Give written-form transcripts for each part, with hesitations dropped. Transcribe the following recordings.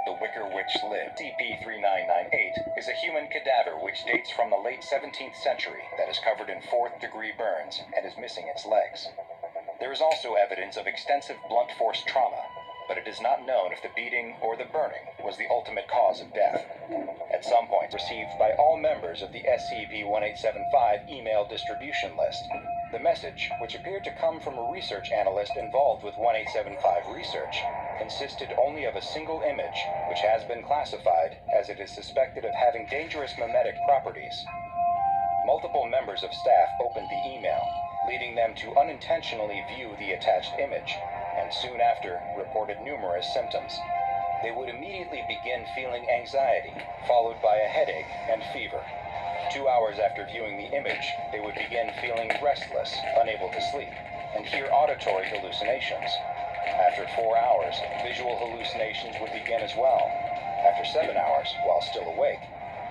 The Wicker Witch lived. SCP-3998 is a human cadaver which dates from the late 17th century that is covered in fourth-degree burns and is missing its legs. There is also evidence of extensive blunt force trauma, but it is not known if the beating or the burning was the ultimate cause of death. At some point, received by all members of the SCP-1875 email distribution list. The message, which appeared to come from a research analyst involved with 1875 research, consisted only of a single image, which has been classified as it is suspected of having dangerous memetic properties. Multiple members of staff opened the email, leading them to unintentionally view the attached image, and soon after reported numerous symptoms. They would immediately begin feeling anxiety, followed by a headache and fever. 2 hours after viewing the image, they would begin feeling restless, unable to sleep, and hear auditory hallucinations. After 4 hours, visual hallucinations would begin as well. After 7 hours, while still awake,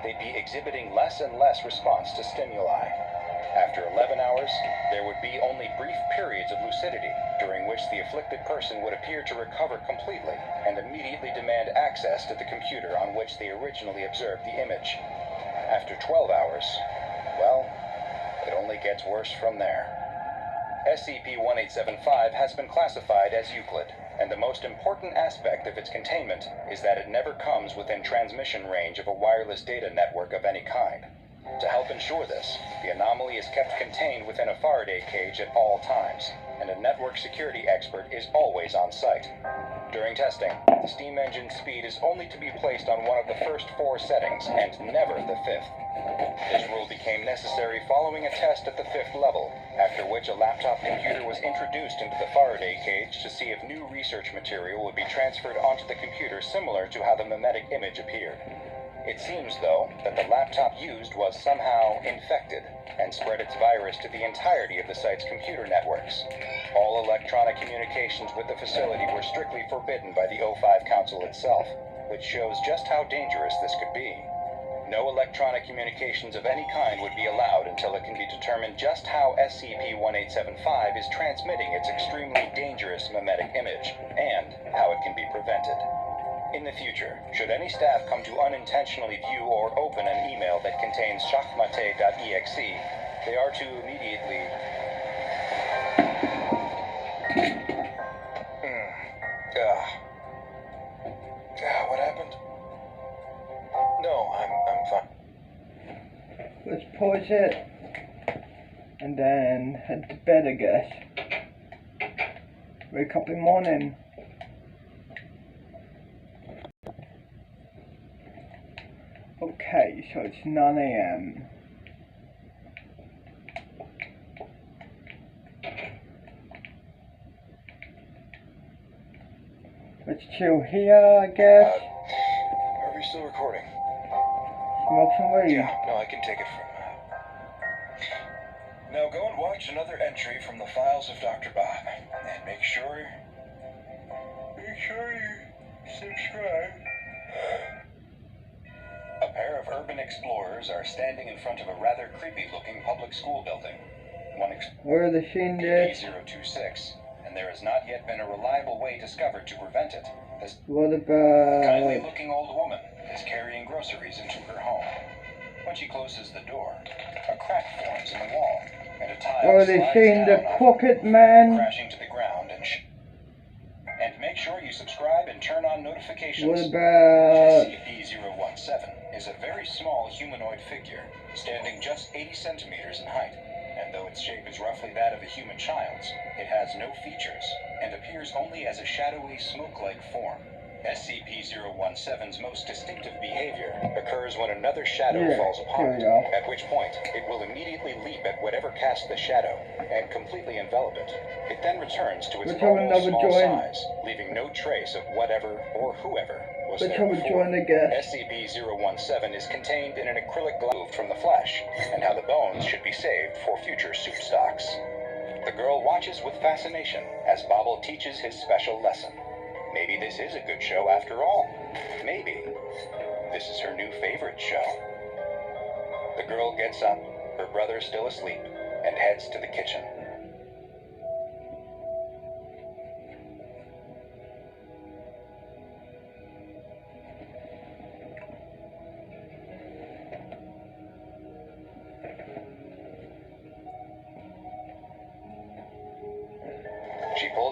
they'd be exhibiting less and less response to stimuli. After 11 hours, there would be only brief periods of lucidity, during which the afflicted person would appear to recover completely and immediately demand access to the computer on which they originally observed the image. After 12 hours, well, it only gets worse from there. SCP-1875 has been classified as Euclid, and the most important aspect of its containment is that it never comes within transmission range of a wireless data network of any kind. To help ensure this, the anomaly is kept contained within a Faraday cage at all times, and a network security expert is always on site. During testing, the steam engine speed is only to be placed on one of the first 4 settings and never the 5th. This rule became necessary following a test at the 5th level, after which a laptop computer was introduced into the Faraday cage to see if new research material would be transferred onto the computer similar to how the memetic image appeared. It seems, though, that the laptop used was somehow infected and spread its virus to the entirety of the site's computer networks. All electronic communications with the facility were strictly forbidden by the O5 Council itself, which shows just how dangerous this could be. No electronic communications of any kind would be allowed until it can be determined just how SCP-1875 is transmitting its extremely dangerous memetic image, and how it can be prevented. In the future, should any staff come to unintentionally view or open an email that contains shachmate.exe, they are to immediately... What happened? No, I'm fine. Let's pause it, and then head to bed, I guess. Wake up in the morning. Okay, so it's 9 AM. Let's chill here, I guess. Are we still recording? Smoke some weed. Yeah, no, I can take it from... Now go and watch another entry from the files of Dr. Bob. And make sure you subscribe. A pair of urban explorers are standing in front of a rather creepy-looking public school building. Where are the shindig? SCP-026, and there has not yet been a reliable way discovered to prevent it. This What about... kindly-looking old woman is carrying groceries into her home. When she closes the door, a crack forms in the wall, and a tile Are they slides seeing the down, pocket man? crashing to the ground, and make sure you subscribe and turn on notifications. What about... SCP-017 is a very small humanoid figure, standing just 80 centimeters in height, and though its shape is roughly that of a human child's, it has no features, and appears only as a shadowy, smoke-like form. SCP-017's most distinctive behavior occurs when another shadow falls apart, at which point it will immediately leap at whatever casts the shadow, and completely envelop it. It then returns to its Let's have normal another small joint. size, leaving no trace of whatever or whoever was Let's there have a before. joint, I guess. SCP-017 is contained in an acrylic glove from the flesh, and how the bones should be saved for future soup stocks. The girl watches with fascination as Bobble teaches his special lesson. Maybe this is a good show after all. Maybe this is her new favorite show. The girl gets up, her brother still asleep, and heads to the kitchen.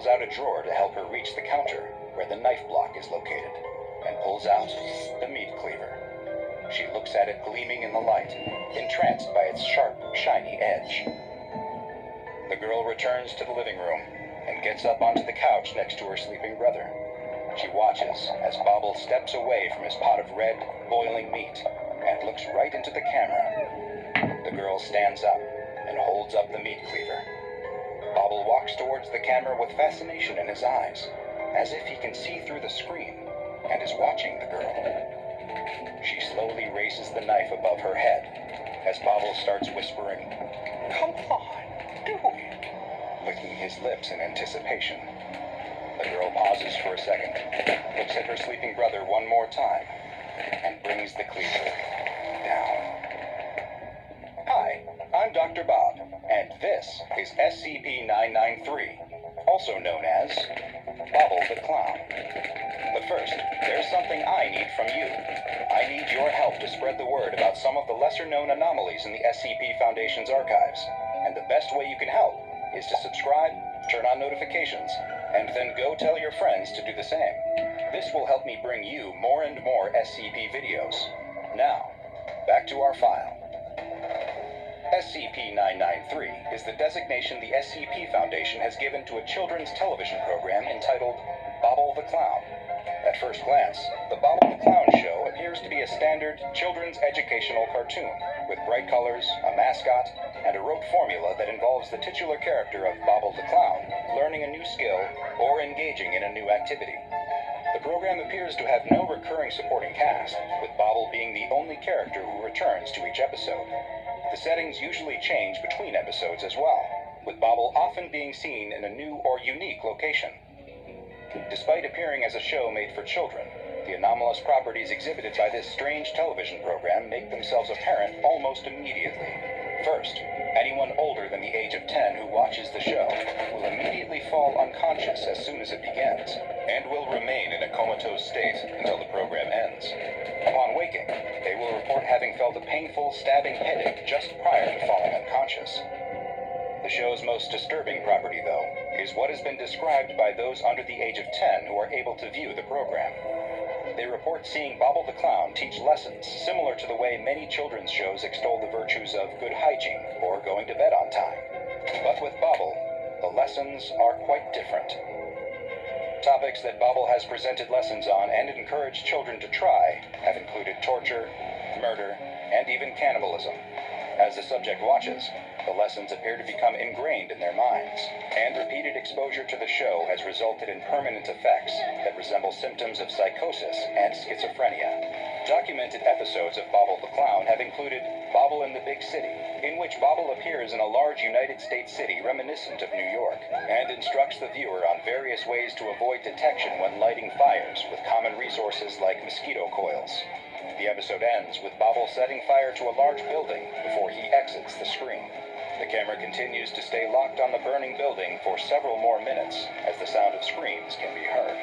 pulls out a drawer to help her reach the counter where the knife block is located, and pulls out the meat cleaver. She looks at it gleaming in the light, entranced by its sharp, shiny edge. The girl returns to the living room and gets up onto the couch next to her sleeping brother. She watches as Bobble steps away from his pot of red, boiling meat and looks right into the camera. The girl stands up and holds up the meat cleaver. Bobble walks towards the camera with fascination in his eyes, as if he can see through the screen and is watching the girl. She slowly raises the knife above her head as Bobble starts whispering, "Come on, do it," licking his lips in anticipation. The girl pauses for a second, looks at her sleeping brother one more time, and brings the cleaver down. Hi, I'm Dr. Bob, and this is SCP-993, also known as Bobble the Clown. But first, there's something I need from you. I need your help to spread the word about some of the lesser-known anomalies in the SCP Foundation's archives. And the best way you can help is to subscribe, turn on notifications, and then go tell your friends to do the same. This will help me bring you more and more SCP videos. Now, back to our file. SCP-993 is the designation the SCP Foundation has given to a children's television program entitled Bobble the Clown. At first glance, the Bobble the Clown show appears to be a standard children's educational cartoon, with bright colors, a mascot, and a rote formula that involves the titular character of Bobble the Clown learning a new skill or engaging in a new activity. The program appears to have no recurring supporting cast, with Bobble being the only character who returns to each episode. The settings usually change between episodes as well, with Bobble often being seen in a new or unique location. Despite appearing as a show made for children, the anomalous properties exhibited by this strange television program make themselves apparent almost immediately. First, anyone older than the age of 10 who watches the show will immediately fall unconscious as soon as it begins, and will remain in a comatose state until the program ends. Upon waking, they will report having felt a painful, stabbing headache just prior to falling unconscious. The show's most disturbing property, though, is what has been described by those under the age of 10 who are able to view the program. They report seeing Bobble the Clown teach lessons similar to the way many children's shows extol the virtues of good hygiene or going to bed on time. But with Bobble, the lessons are quite different. Topics that Bobble has presented lessons on and encouraged children to try have included torture, murder, and even cannibalism. As the subject watches, the lessons appear to become ingrained in their minds, and repeated exposure to the show has resulted in permanent effects that resemble symptoms of psychosis and schizophrenia. Documented episodes of Bobble the Clown have included Bobble in the Big City, in which Bobble appears in a large United States city reminiscent of New York, and instructs the viewer on various ways to avoid detection when lighting fires with common resources like mosquito coils. The episode ends with Bobble setting fire to a large building before he exits the screen. The camera continues to stay locked on the burning building for several more minutes as the sound of screams can be heard.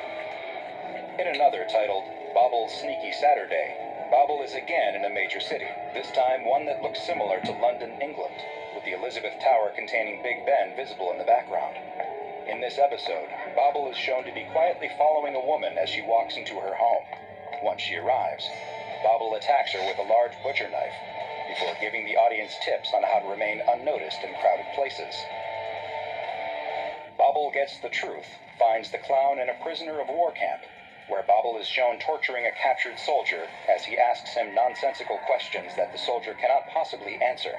In another titled Bobble's Sneaky Saturday, Bobble is again in a major city, this time one that looks similar to London, England, with the Elizabeth Tower containing Big Ben visible in the background. In this episode, Bobble is shown to be quietly following a woman as she walks into her home. Once she arrives, Bobble attacks her with a large butcher knife, before giving the audience tips on how to remain unnoticed in crowded places. Bobble gets the truth, finds the clown in a prisoner of war camp, where Bobble is shown torturing a captured soldier as he asks him nonsensical questions that the soldier cannot possibly answer.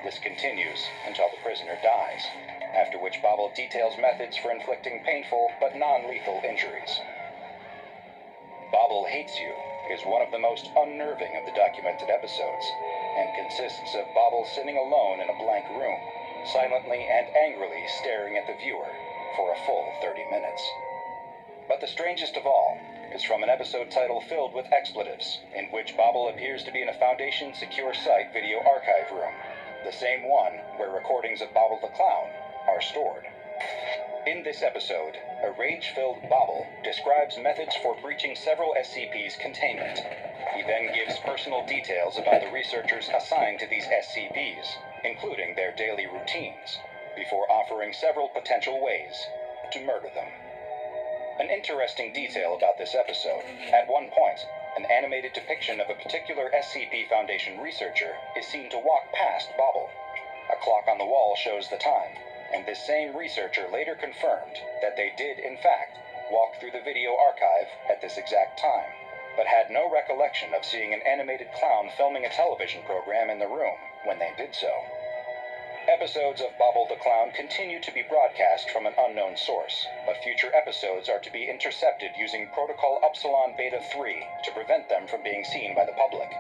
This continues until the prisoner dies, after which Bobble details methods for inflicting painful but non-lethal injuries. Bobble Hates You is one of the most unnerving of the documented episodes, and consists of Bobble sitting alone in a blank room, silently and angrily staring at the viewer for a full 30 minutes. But the strangest of all is from an episode title filled with expletives, in which Bobble appears to be in a Foundation Secure Site video archive room, the same one where recordings of Bobble the Clown are stored. In this episode, a rage-filled Bobble describes methods for breaching several SCP's containment. He then gives personal details about the researchers assigned to these SCPs, including their daily routines, before offering several potential ways to murder them. An interesting detail about this episode, at one point, an animated depiction of a particular SCP Foundation researcher is seen to walk past Bobble. A clock on the wall shows the time, and this same researcher later confirmed that they did, in fact, walk through the video archive at this exact time, but had no recollection of seeing an animated clown filming a television program in the room when they did so. Episodes of Bobble the Clown continue to be broadcast from an unknown source, but future episodes are to be intercepted using Protocol Upsilon Beta 3 to prevent them from being seen by the public.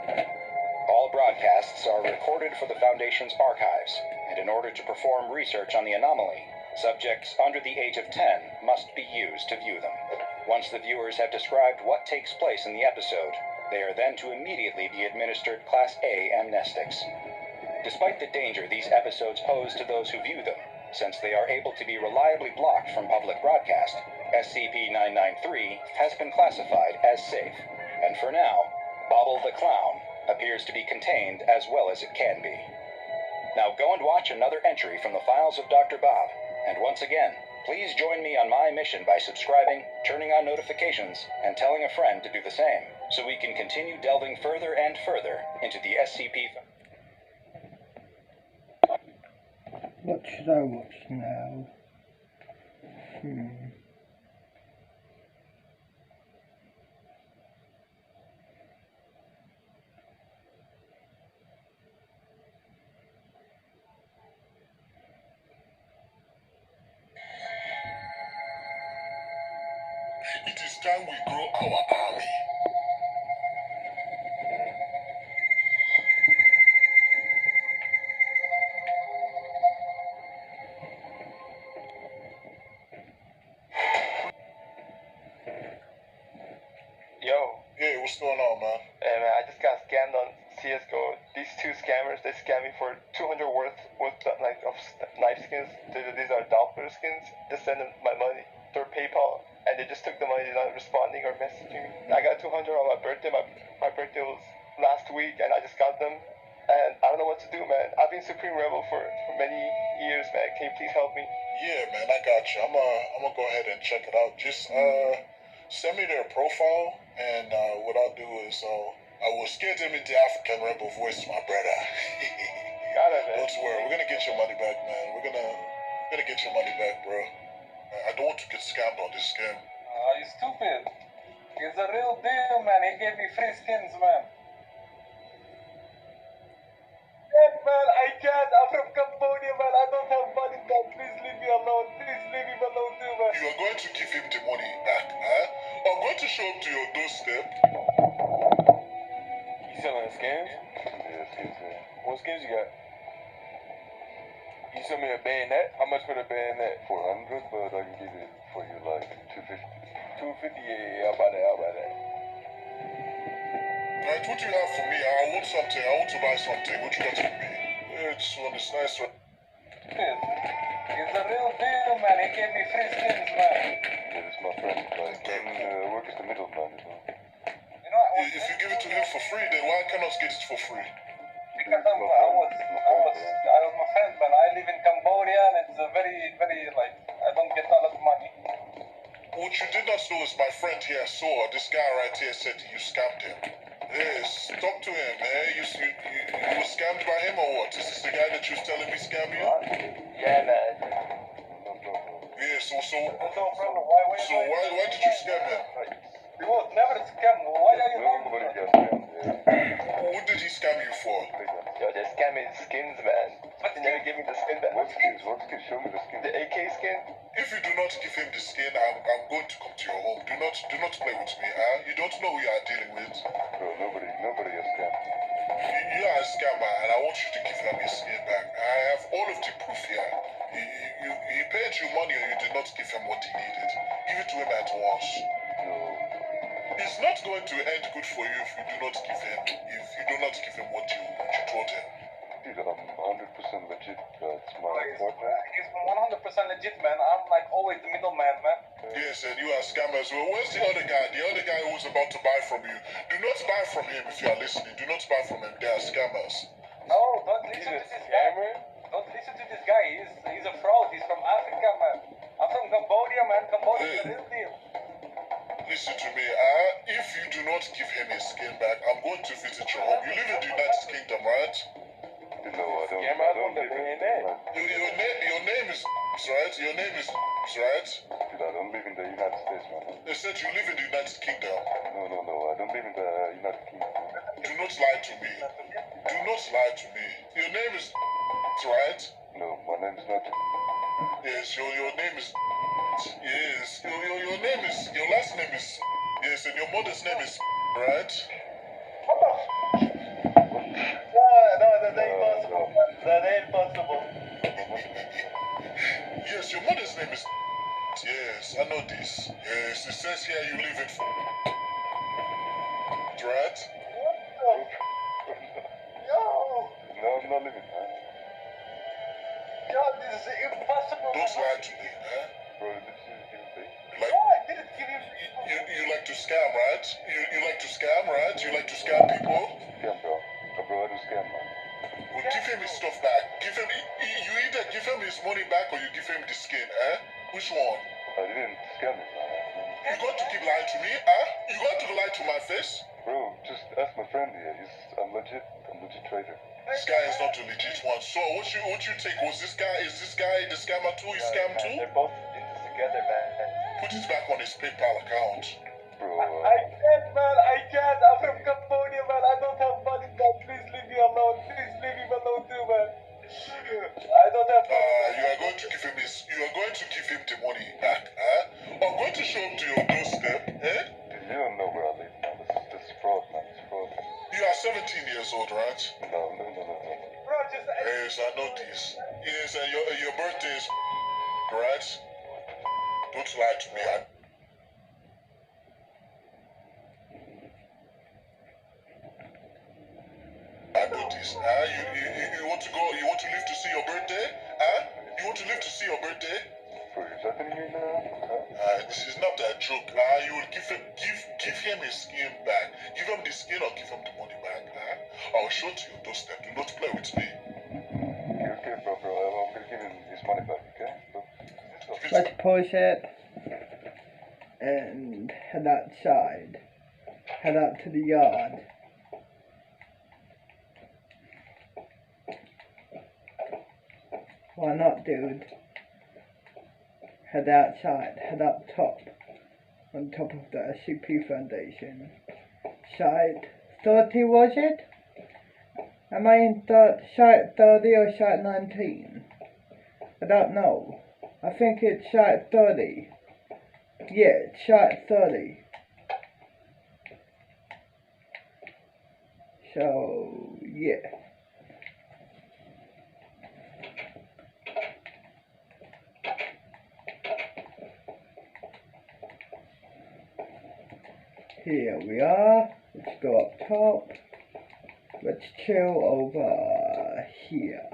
All broadcasts are recorded for the Foundation's archives, and in order to perform research on the anomaly, subjects under the age of 10 must be used to view them. Once the viewers have described what takes place in the episode, they are then to immediately be administered Class A amnestics. Despite the danger these episodes pose to those who view them, since they are able to be reliably blocked from public broadcast, SCP-993 has been classified as safe, and for now, Bobble the Clown appears to be contained as well as it can be. Now go and watch another entry from the files of Dr. Bob, and once again, please join me on my mission by subscribing, turning on notifications, and telling a friend to do the same, so we can continue delving further and further into the SCP. What should I watch now? It is time we grow our army. Yo. Hey, what's going on, man? Hey man, I just got scammed on CSGO. These two scammers, they scammed me for 200 worth of knife skins. These are Doppler skins. Just send them my money through PayPal, and they just took the money, not responding or messaging me. I got 200 on my birthday. My birthday was last week, and I just got them. And I don't know what to do, man. I've been Supreme Rebel for many years, man. Can you please help me? Yeah, man, I got you. I'm gonna go ahead and check it out. Just send me their profile, and what I'll do is I will scare them into African Rebel voice, my brother. Got it, man. Don't worry, we're gonna get your money back, man. We're gonna get your money back, bro. I don't want to get scammed on this scam. You stupid. It's a real deal, man. He gave me free skins, man. Yes, man, I can't. I'm from Cambodia, man. I don't have money, man. Please leave me alone. Please leave him alone, too, man. You are going to give him the money back, huh? I'm going to show up to your doorstep. You selling skins? Yeah, skins, man. What skins you got? You sell me a bayonet? How much for the bayonet? 400, but I can give it for you like 250. 250? Yeah, I'll buy that. Alright, what do you have for me? I want something. I want to buy something. What you got for me? This one is nice one. It's a real deal, man. He gave me free skins, man. Yeah, this is my friend. Like, work as the middleman, you know. You know what? If you give it to him for free, then why can't I get it for free? Because I was my friend, man. I live in Cambodia, and it's a very, like, I don't get a lot of money. What you did not know is my friend here saw this guy right here said you scammed him. Yes, talk to him, man. You were scammed by him or what? Is this the guy that you was telling me scammed you? Yeah, man. Yeah, so No problem. Why did you scam him? It was never a scam. Why are you Nobody laughing? got scammed, yeah. What did he scam you for? Yo, they scammed me skins, man. They never gave me the skin back. What skins? Show me the skin. The AK skin? If you do not give him the skin, I'm going to come to your home. Do not play with me, huh? You don't know who you are dealing with. Bro, nobody is scammed. You are a scammer, and I want you to give him his skin back. I have all of the proof here. He paid you money, and you did not give him what he needed. Give it to him at once. No. It's not going to end good for you if you do not give him what you told him. Dude, I'm 100% legit. It's my partner. He's 100% legit, man. I'm like always the middleman, man. Yes, and you are scammers. Well, where's the other guy? The other guy who was about to buy from you. Do not buy from him if you are listening. Do not buy from him. They are scammers. No, don't listen to this guy. Don't listen to this guy. He's a fraud. He's from Africa, man. I'm from Cambodia, man. Cambodia is the real deal. Listen to me. If you do not give him his skin back, I'm going to visit your home. You live in the United Kingdom, right? No, I don't. Yeah, man, I don't live in there. Your name is right? Your name is right? Dude, I don't live in the United States, man. They said you live in the United Kingdom. No, I don't live in the United Kingdom. Do not lie to me. Do not lie to me. Your name is right? No, my name is not. Yes, your name is. Yes, your name is. Your last name is. Yes, and your mother's name is. Right? What the No, that ain't possible. That ain't possible. Yes, your mother's name is. Yes, I know this. Yes, it says here you live in. Right? What the? Yo! No, I'm not living, man. Yo, this is impossible. Don't lie to me, huh? Bro, this is human being. Like, No, I didn't give you. you like to scam, right? You like to scam, right? You like to scam people? Scam, bro. Bro, I do scam, man. Well, give him his stuff back. Give him. You either give him his money back or you give him the skin, eh? Which one? I didn't scam it, man. You got to keep lying to me, huh? You got to lie to my face? Bro, just ask my friend here. I'm legit trader. This guy is not a legit one. So what you take was this guy? Is this guy the scammer too? He scammed too? They're both in this together, man. Put it back on his PayPal account. Bro, I can't, man. I can't. I'm from Cambodia, man. I don't have money, man. Please leave me alone. Please leave him alone too, man. I don't have money. You are going to give him the money back, huh? I'm going to show him to your doorstep, eh? you don't know where I live, man. This is fraud, man. It's fraud. You are 17 years old, right? No. Bro, just. Yes, I know this. Yes, and your birthday is right? Don't lie to me. I know this. You want to go? You want to live to see your birthday? You want to live to see your birthday? Bro, you're talking to me now? This is not a joke. You will give him his skin back. Give him the skin or give him the money back. I'll show to your doorstep. Do not play with me. Okay, bro. I'm gonna give him his money back, okay? Let's push it and head outside. Head out to the yard. Why not, dude? Head outside. Head up top. On top of the SCP Foundation. Site 30, was it? Am I in site 30 or site 19? I don't know. I think it's site 30. Yeah, it's site 30. So, yeah. Here we are. Let's go up top. Let's chill over here.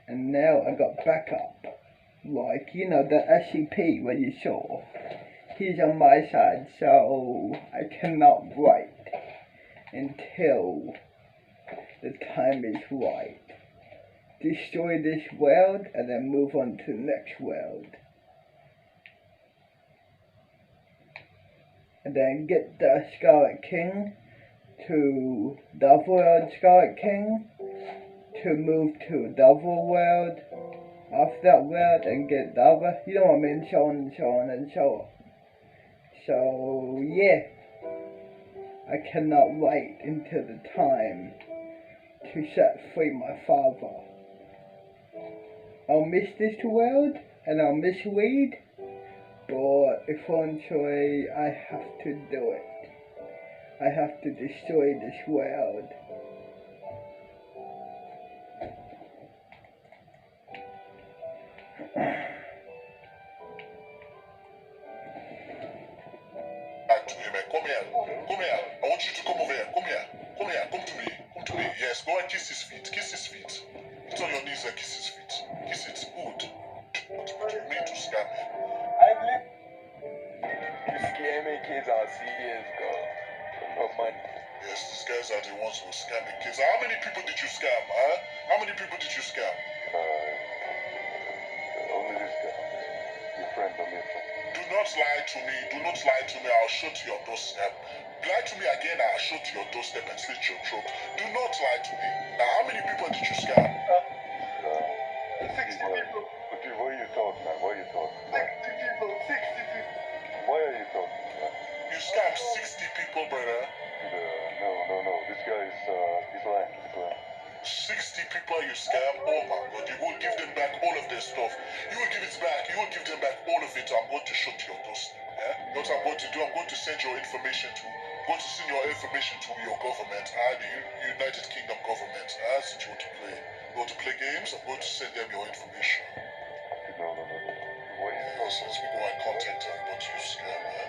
And now I got backup. Like, you know, the SCP where you saw. He's on my side, so I cannot wait until the time is right. Destroy this world and then move on to the next world. And then get the Scarlet King to the other world Scarlet King to move to the other world after that world and get the other, you know what I mean, so on and so on and so on. So yeah, I cannot wait until the time to set free my father. I'll miss this world and I'll miss Weed, but eventually I have to do it. I have to destroy this world. Back to him. Come here. Come here. I want you to come over here. Come here. Come here. Come to me. Come to me. Yes, go and kiss his feet. Kiss his feet. Get on your knees and kiss his feet. Kiss it. Good. But you need to scam him. I live. You scamming kids on CS, money. Yes, these guys are the ones who were scamming kids. How many people did you scam, huh? How many people did you scam? Only this guy. Your friend, Do not lie to me. Do not lie to me. I'll show to your doorstep. Lie to me again, I'll show to your doorstep and slit your throat. Do not lie to me. Now, how many people did you scam? 60 people. What are you talking about? What are you talking about? 60 people. 60 people. Why are you talking about? You scammed 60 people, brother. No. This guy is, he's lying. 60 people you scam? Oh my god, you will give them back all of their stuff. You will give it back. You will give them back all of it. I'm going to show to your doorstep. Yeah? You know what I'm going to do? I'm going to send your information to your government, the United Kingdom government. Since you want to play. You want to play games? I'm going to send them your information. No. Yes, let me go and contact everybody you scam, man.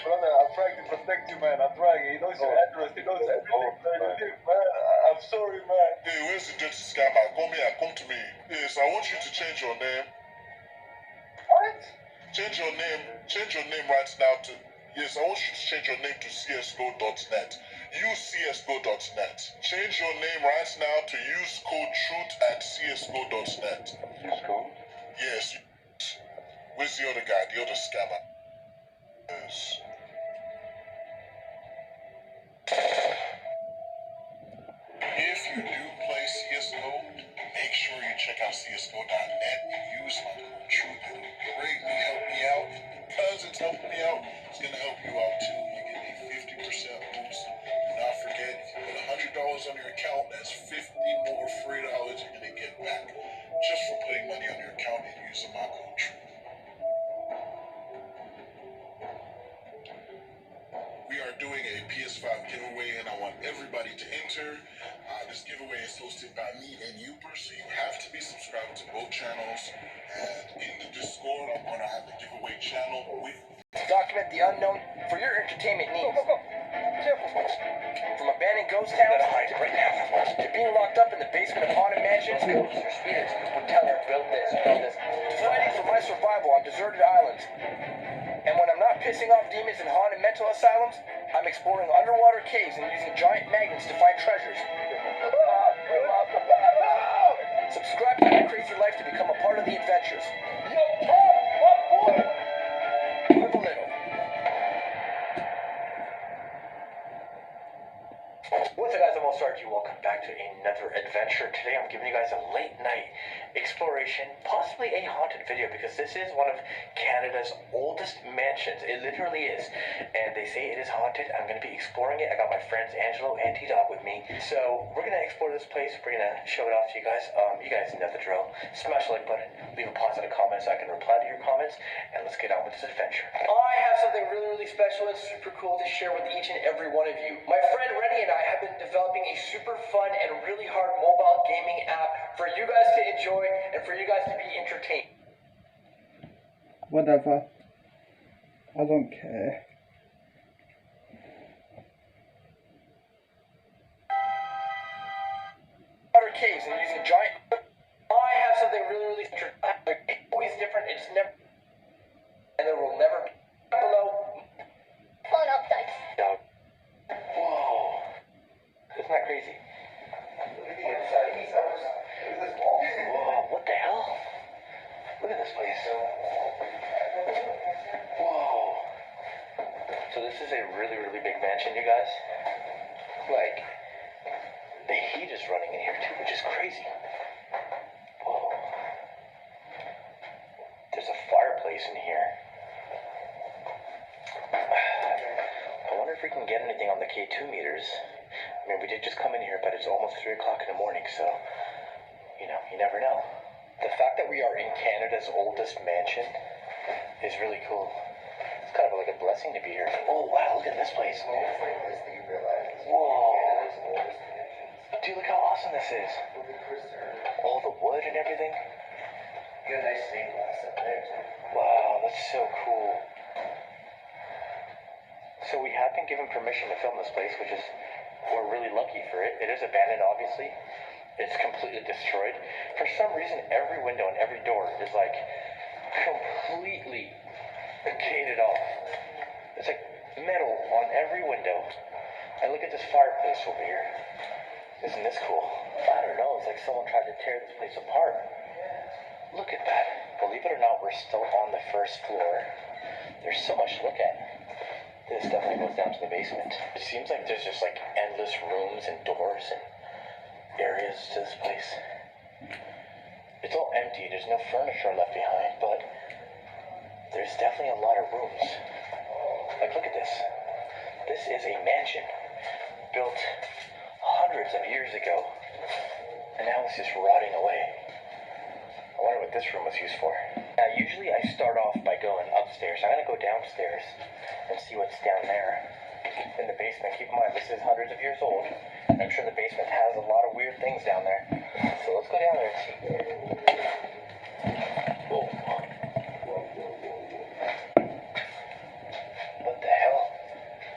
Brother, I'm trying to protect you, man. I'm trying. He knows your address. He knows everything where you live, man. I'm sorry, man. Hey, where's the dirty scammer? Come here, come to me. Yes, I want you to change your name. What? Change your name right now to... Yes, I want you to change your name to csgo.net. Use csgo.net. Change your name right now to use code truth at csgo.net. Use code? Yes. Where's the other guy, the other scammer? Yes. If you do play CSGO, make sure you check out csgo.net and use my code truth. It'll greatly help me out. Because it's helping me out, it's going to help you out too. You get a 50% boost. Do not forget, if you put $100 on your account, that's 50 more free dollars you're going to get back just for putting money on your account and using my code truth. We are doing a PS5 giveaway, and I want everybody to enter. This giveaway is hosted by me and Uper, so you have to be subscribed to both channels. And in the Discord, I'm going to have the giveaway channel with... Document the unknown for your entertainment needs. From abandoned ghost towns to being locked up in the basement of haunted mansions, Mr. Spears would tell her build this, to fighting for my survival on deserted islands. And when I'm not pissing off demons in haunted mental asylums, I'm exploring underwater caves and using giant magnets to find treasures. Subscribe to My Crazy Life to become a part of the adventures. Live a little. What's up, guys? I'm All-Star. Welcome back to another adventure. Today I'm giving you guys a late night exploration, possibly a haunted video, because this is one of Canada's oldest mansions. It literally is. And they say it is haunted. I'm going to be exploring it. I got my friends Angelo and T-Dog with me. So we're going to explore this place. We're going to show it off to you guys. You guys know the drill. Smash the like button. Leave a positive comment so I can reply to your comments. And let's get on with this adventure. I have something really special and super cool to share with each and every one of you. My friend Rennie and I have been developing a super fun and really hard mobile gaming app for you guys to enjoy and for you guys to be entertained. Whatever. I don't care. Water caves and using giant... I have something really always different. It's never... And there will never be... Below... Phone updates. Dog. Whoa. Isn't that crazy? Whoa, what the hell? Look at this place. Whoa. So this is a really big mansion, you guys. Like, the heat is running in here too, which is crazy. Whoa. There's a fireplace in here. I wonder if we can get anything on the K2 meters. I mean, we did just come in here, but it's almost 3 o'clock in the morning, so, you know, you never know. The fact that we are in Canada's oldest mansion is really cool. It's kind of like a blessing to be here. Oh, wow, look at this place. Whoa. Dude, look how awesome this is. All the wood and everything. You got a nice stained glass up there, too. Wow, that's so cool. So we have been given permission to film this place, which is, we're really lucky for it. It is abandoned, obviously. It's completely destroyed. For some reason, every window and every door is like completely gated off. It's like metal on every window. And look at this fireplace over here. Isn't this cool? I don't know, it's like someone tried to tear this place apart. Look at that. Believe it or not, we're still on the first floor. There's so much to look at. This definitely goes down to the basement. It seems like there's just like endless rooms and doors and areas to this place. It's all empty, there's no furniture left behind, but there's definitely a lot of rooms. Like, look at this. This is a mansion built hundreds of years ago, and now it's just rotting away. I wonder what this room was used for. Now, usually I start off by going upstairs. I'm gonna go downstairs and see what's down there in the basement. Keep in mind, this is hundreds of years old. I'm sure the basement has a lot of weird things down there. So let's go down there and see. Whoa. What the hell?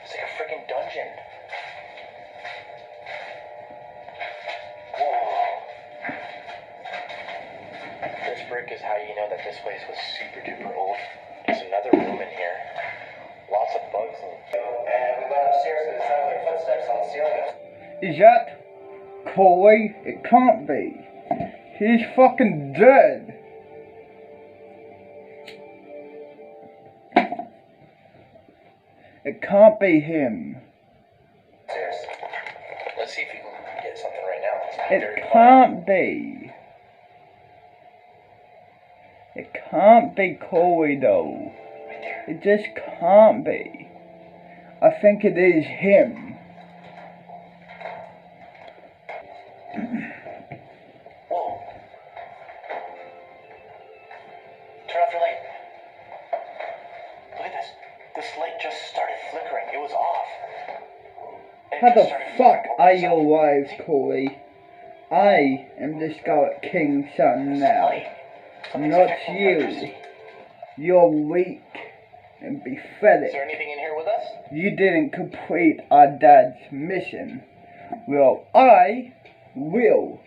It's like a freaking dungeon. This brick is how you know that this place was super duper old. There's another room in here. Lots of bugs and we went upstairs and it sounded like footsteps on the ceiling. Is that Corey? It can't be. He's fucking dead. It can't be him. Upstairs. Let's see if we can get something right now. It's It very quiet. can't be. It can't be Corey though. Right there. It just can't be. I think it is him. Whoa. Turn off your light. Look at this. This light just started flickering. It was off. And it How just the started fuck flickering are over you itself. alive, See? Corey? I am the Scarlet King's son now. Light. Something's Not affecting you. electricity. You're weak and Is pathetic. there anything in here with us? You didn't complete our dad's mission. Well, I will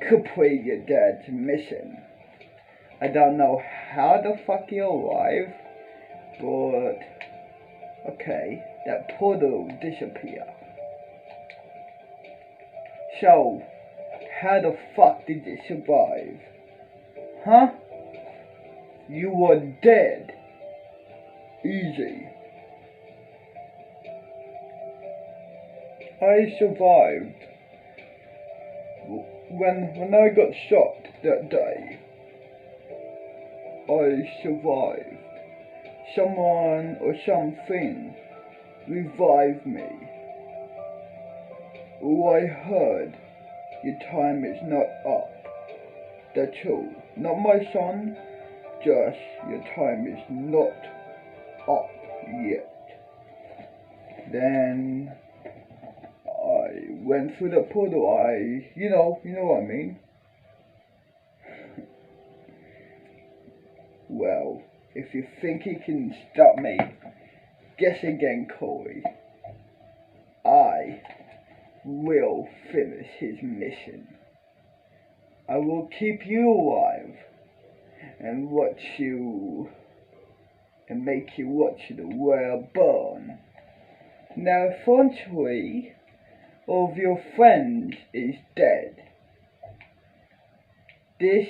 complete your dad's mission. I don't know how the fuck you're alive, but okay, that portal disappeared. So, how the fuck did you survive? Huh? You were dead. Easy. I survived. When I got shot that day, I survived. Someone or something revived me. All I heard, your time is not up. That's all. Not my son, just your time is not up yet. Then I went through the portal. You know what I mean. Well, if you think you can stop me, guess again, Corey. I will finish his mission. I will keep you alive and watch you and make you watch the world burn. Now, fortunately, all of your friends is dead. This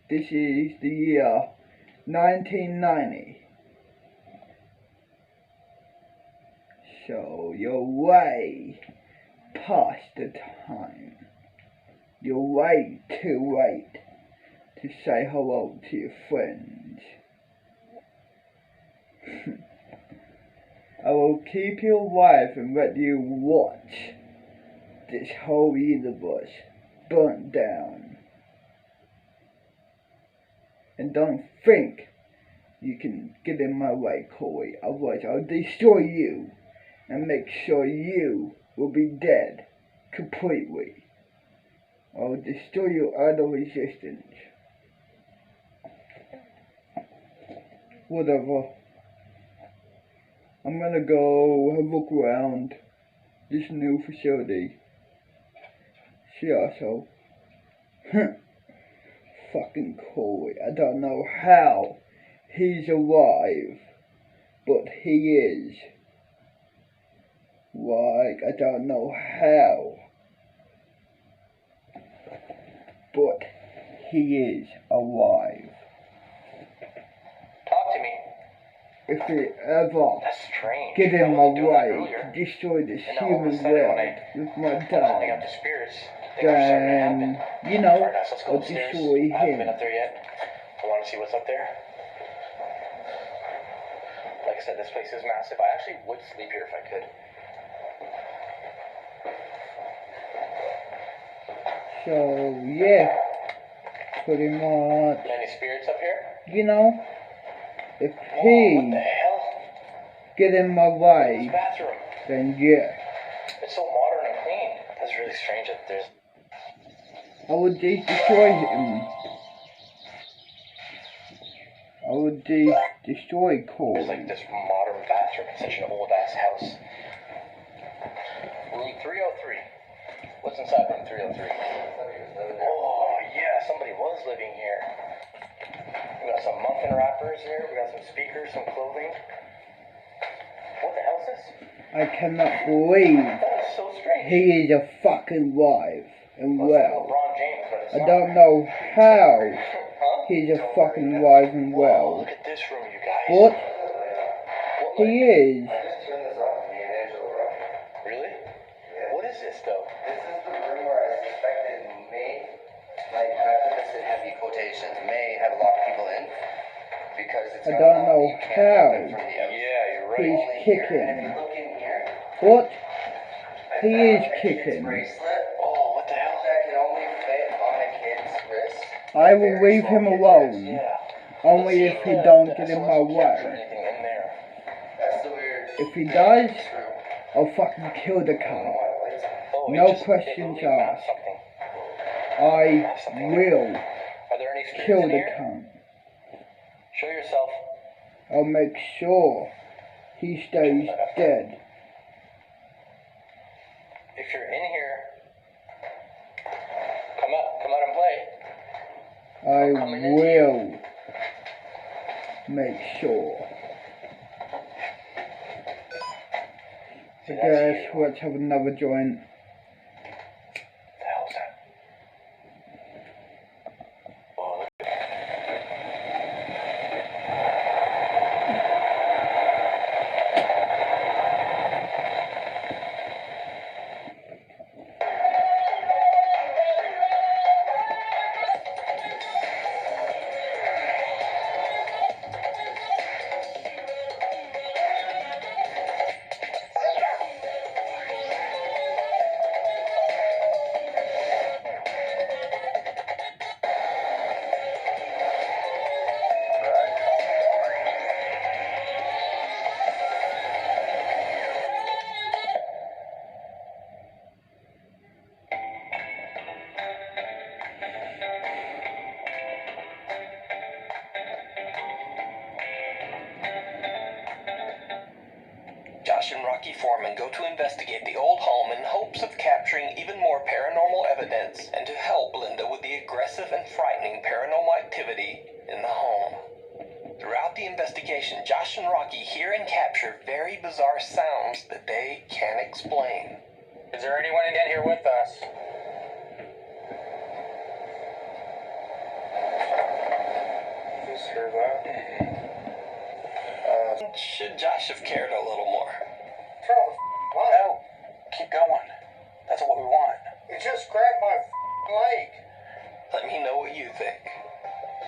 is the year 1990. So you're way past the time. You're way too late to say hello to your friends. I will keep you alive and let you watch this whole universe burnt down. And don't think you can get in my way, Corey, otherwise I'll destroy you and make sure you will be dead completely. I'll destroy your other resistance. Whatever. I'm gonna go have a look around this new facility. See also. Fucking Corey. I don't know how he's alive, but he is. Like, I don't know how. But he is alive. Talk to me. If he ever That's strange. get I in my wasn't doing that way earlier. to destroy this And now all of a human sudden, when world I'm with my calling out dad, the spirits, things are starting to happen. then, you know, Alright, guys, let's go I'll upstairs. destroy I haven't been him. up there yet. I want to see what's up there. Like I said, this place is massive. I actually would sleep here if I could. So, yeah, pretty much, Any spirits up here? you know, if Whoa, what the he hell? get in my This way, bathroom. then yeah, It's so modern and clean. That's really strange that there's... I would destroy him. I would destroy There's Corey. like this modern bathroom in such an old-ass house. Room 303. What's inside room 303? Oh, yeah, somebody was living here. We got some muffin wrappers here. We got some speakers, some clothing. What the hell is this? I cannot believe That is so strange. he is a fucking alive and Looks like well. LeBron James, but it's I not. don't know how Huh? he's a fucking alive and Whoa, well. look at this room, you guys. But What, he is. Really? What is this, though? This is the room where I suspected may, like, and I put this in heavy quotations, may have locked people in. Because it's I got don't a lock know you can't open how. from the outside. Yeah, you're right. He's Only here. And if kicking. you look in here, But I he found is a kicking. kid's bracelet Oh, what the hell? that can only fit on a kid's wrist. I will Very leave small him kid's alone. Yeah. Only if he don't get in my capture way. anything in there. wrist. That's the weird If he thing does, with this room. I'll fucking kill the I don't know car. why it lights up. Oh, No it questions literally mapped asked. something. I will Are there any spirits kill in the here? cunt. Show yourself. I'll make sure he stays dead. If you're in here, come out and play. I will make sure. I guess let's have another joint. What the hell is that? Oh, look. Josh and Rocky Foreman go to investigate the old home in hopes of capturing even more paranormal evidence and to help Linda with the aggressive and frightening paranormal activity in the home. Throughout the investigation, Josh and Rocky hear and capture very bizarre sounds that they can't explain. Is there anyone in here with us? Just heard that. Should Josh have cared a little more? What? No, keep going. That's what we want. You just grabbed my leg. Let me know what you think.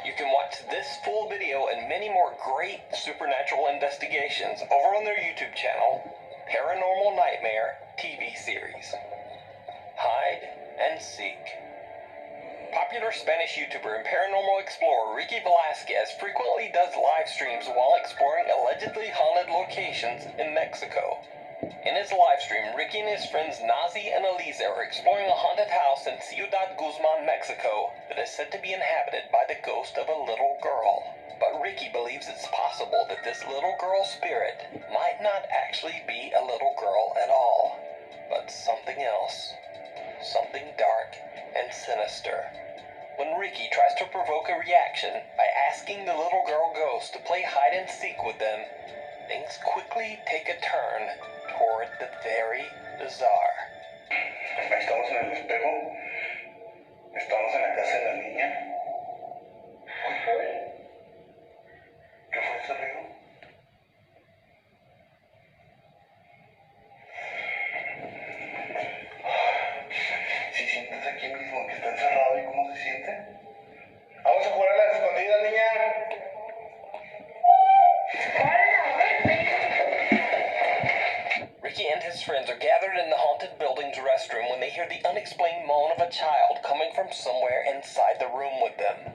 You can watch this full video and many more great supernatural investigations over on their YouTube channel, Paranormal Nightmare TV series. Hide and Seek. Popular Spanish YouTuber and paranormal explorer Ricky Velasquez frequently does live streams while exploring allegedly haunted locations in Mexico. In his live stream, Ricky and his friends Nazi and Elisa are exploring a haunted house in Ciudad Guzman, Mexico that is said to be inhabited by the ghost of a little girl. But Ricky believes it's possible that this little girl spirit might not actually be a little girl at all, but something else. Something dark and sinister. When Ricky tries to provoke a reaction by asking the little girl ghost to play hide and seek with them, things quickly take a turn toward the very bizarre. Estamos en el espejo. Estamos en la casa de la niña. ¿Qué fue ese ruido? Si sientes aquí mismo que está encerrado, ¿y cómo se siente? Vamos a jugar a las escondidas, niña. Ricky and his friends are gathered in the haunted building's restroom when they hear the unexplained moan of a child coming from somewhere inside the room with them.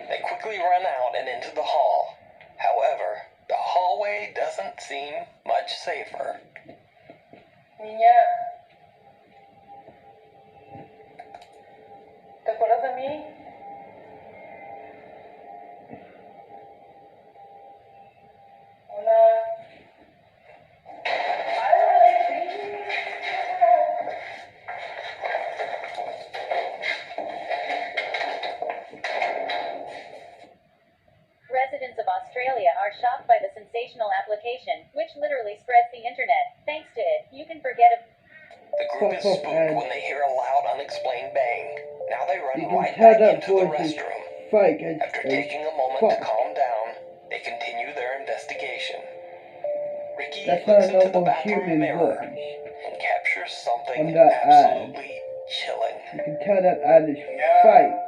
They quickly run out and into the hall. However, the hallway doesn't seem much safer. Niña, ¿te acuerdas de mí? Hola. Residents of Australia are shocked by the sensational application, which literally spreads the internet. Thanks to it, you can forget a... The group is spooked when they hear a loud, unexplained bang. Now they run You can right tell back that into the voice is restroom. fake as After taking a moment to calm down, they continue their investigation. Ricky That's looks not a into the normal bathroom human mirror voice. and captures something On that absolutely chilling. You can tell that ad is fake.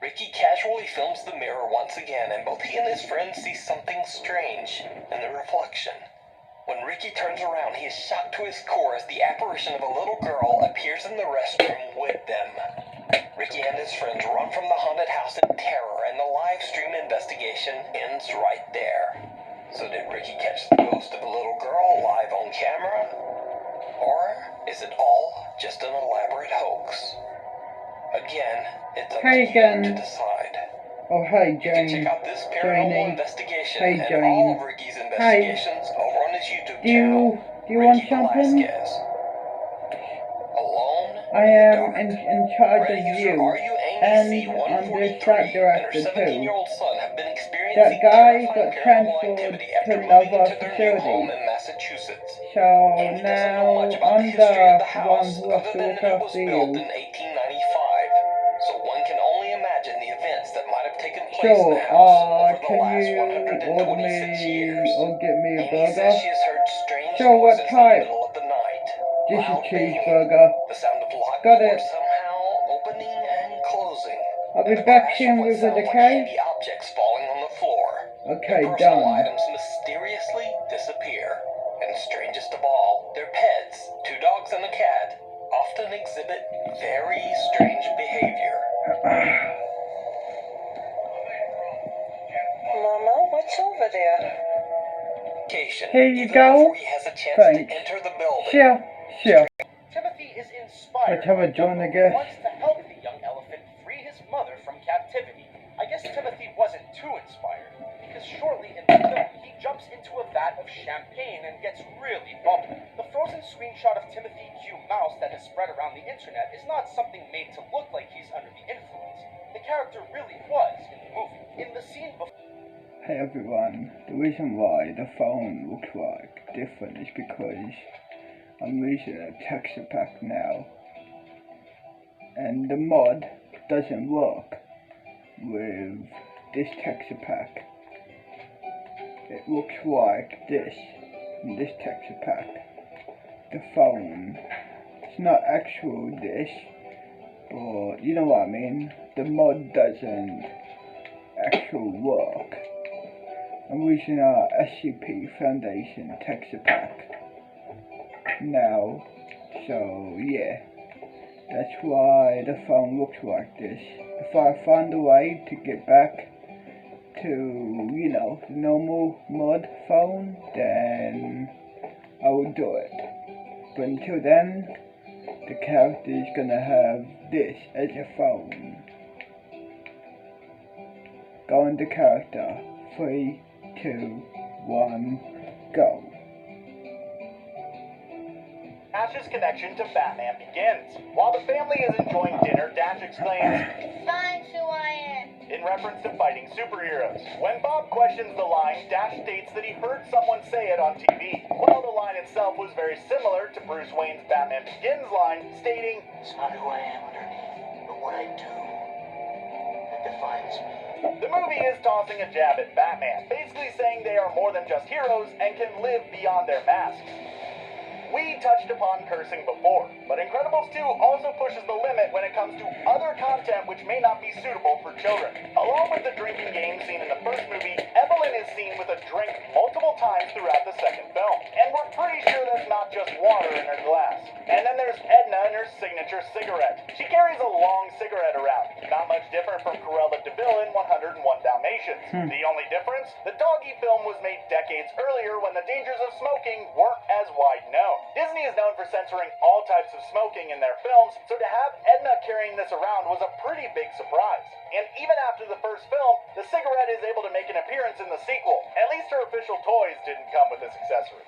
Ricky casually films the mirror once again, and both he and his friend see something strange in the reflection. When Ricky turns around, he is shocked to his core as the apparition of a little girl appears in the restroom with them. Ricky and his friends run from the haunted house in terror, and the live stream investigation ends right there. So did Ricky catch the ghost of a little girl live on camera? Or is it all just an elaborate hoax? Again, it's up to you to decide. Oh, hey, You can Jane. check out this paranormal Janie. investigation Hey, and Jane. all of Ricky's investigations over on his YouTube channel. Do you want Ricky something? Velasquez. Alone I in the am dark. in charge of Reddit you, user and I'm the stat RUAngC143 and her director too. 17-year-old son have been experiencing That guy terrifying got paranormal transferred activity to after moving another into their new home facility. in Massachusetts. So And he doesn't know now much about I'm the history of the the one house who has other to than look that it was after built you. in 1895. So one can only imagine the events that might have taken place in Sure, the house over the can last you order 126 years. me or get me a Amy burger? says she has heard strange Sure, what noises in the type? middle of the night. Just a Loud banging, cheeseburger. the sound of locked Got doors it. somehow opening and closing. I'll be and the back crash soon of what with a sounds like decay. heavy objects falling on the floor. Okay, Their personal done. items mysteriously disappear. And strangest of all, their pets, 2 dogs and a cat, often exhibit very strange behavior. Mama, what's over there? Here you Even go. before he has a chance Thanks. to enter the building. Sure. Timothy is inspired. Let's have a join, I guess. Wants to help the young elephant free his mother from captivity. I guess Timothy wasn't too inspired, because shortly in the film he jumps into a vat of champagne and gets really bubbly. The frozen screenshot of Timothy Q. Mouse that has spread around the internet is not something made to look like he's under the influence. The character really was in the movie. In the scene before. Hey everyone, the reason why the phone looks like different is because I'm using a texture pack now, and the mod doesn't work with this texture pack. It looks like this in this texture pack. The phone, it's not actual this, but you know what I mean. The mod doesn't actually work. I'm using our SCP Foundation texture pack now, so yeah, that's why the phone looks like this. If I find a way to get back to, you know, the normal mod phone, then I will do it. But until then, the character is gonna have this as a phone. Go into character. 3, 2, 1, go. Dash's connection to Batman begins. While the family is enjoying dinner, Dash exclaims, Finds who I am. in reference to fighting superheroes. When Bob questions the line, Dash states that he heard someone say it on TV. While the line itself was very similar to Bruce Wayne's Batman Begins line, stating, It's not who I am underneath, but what I do that defines me. The movie is tossing a jab at Batman, basically saying they are more than just heroes and can live beyond their masks. We touched upon cursing before, but Incredibles 2 also pushes the limit when it comes to other content which may not be suitable for children. Along with the drinking game seen in the first movie, Evelyn is seen with a drink multiple times throughout the second film, and we're pretty sure that's not just water in her glass. And then there's Edna and her signature cigarette. She carries a long cigarette around, not much different from Cruella de Vil in 101 Dalmatians. The only difference? The doggy film was made decades earlier when the dangers of smoking weren't as wide known. Disney is known for censoring all types of smoking in their films, so to have Edna carrying this around was a pretty big surprise. And even after the first film, the cigarette is able to make an appearance in the sequel. At least her official toys didn't come with this accessory.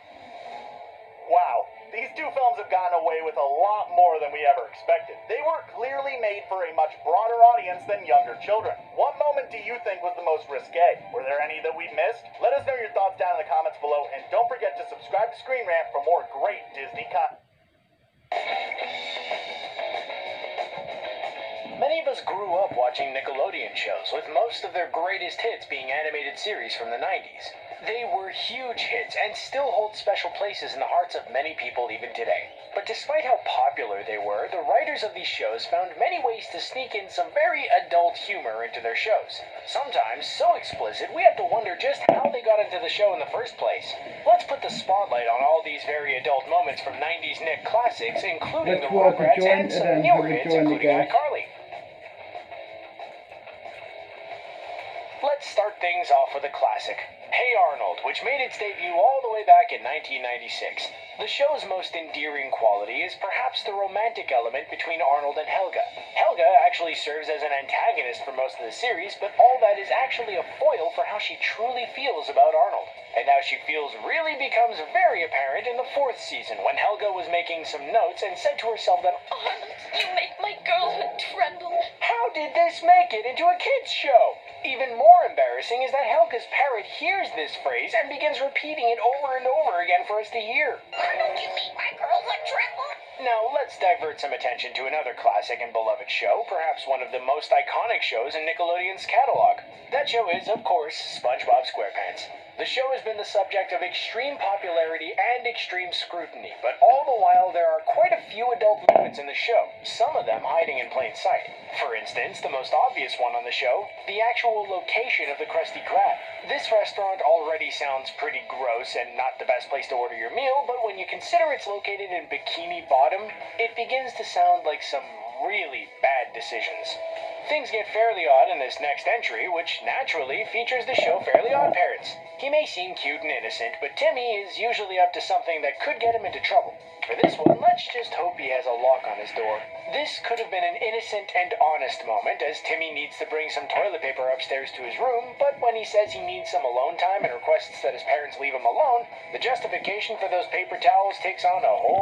Wow, these two films have gotten away with a lot more than we ever expected. They were clearly made for a much broader audience than younger children. What moment do you think was the most risque? Were there any that we missed? Let us know your thoughts down in the comments below, and don't forget to subscribe to Screen Rant for more great Disney content. Many of us grew up watching Nickelodeon shows, with most of their greatest hits being animated series from the 90s. They were huge hits and still hold special places in the hearts of many people even today. But despite how popular they were, the writers of these shows found many ways to sneak in some very adult humor into their shows. Sometimes so explicit, we have to wonder just how they got into the show in the first place. Let's put the spotlight on all these very adult moments from 90s Nick classics, including the Rugrats and some newer hits, including iCarly. Let's start things off with a classic, Hey Arnold, which made its debut all the way back in 1996. The show's most endearing quality is perhaps the romantic element between Arnold and Helga. Helga actually serves as an antagonist for most of the series, but all that is actually a foil for how she truly feels about Arnold. And how she feels really becomes very apparent in the 4th season, when Helga was making some notes and said to herself that, Arnold, you make my girlhood tremble. How did this make it into a kids' show? Even more embarrassing is that Helga's parrot hears this phrase and begins repeating it over and over again for us to hear. Arnold, you make my girlhood tremble. Now, let's divert some attention to another classic and beloved show, perhaps one of the most iconic shows in Nickelodeon's catalog. That show is, of course, SpongeBob SquarePants. The show has been the subject of extreme popularity and extreme scrutiny, but all the while there are quite a few adult moments in the show, some of them hiding in plain sight. For instance, the most obvious one on the show, the actual location of the Krusty Krab. This restaurant already sounds pretty gross and not the best place to order your meal, but when you consider it's located in Bikini Bottom, it begins to sound like some really bad decisions. Things get fairly odd in this next entry, which naturally features the show Fairly Odd Parents. He may seem cute and innocent, but Timmy is usually up to something that could get him into trouble. For this one, let's just hope he has a lock on his door. This could have been an innocent and honest moment, as Timmy needs to bring some toilet paper upstairs to his room, but when he says he needs some alone time and requests that his parents leave him alone, the justification for those paper towels takes on a whole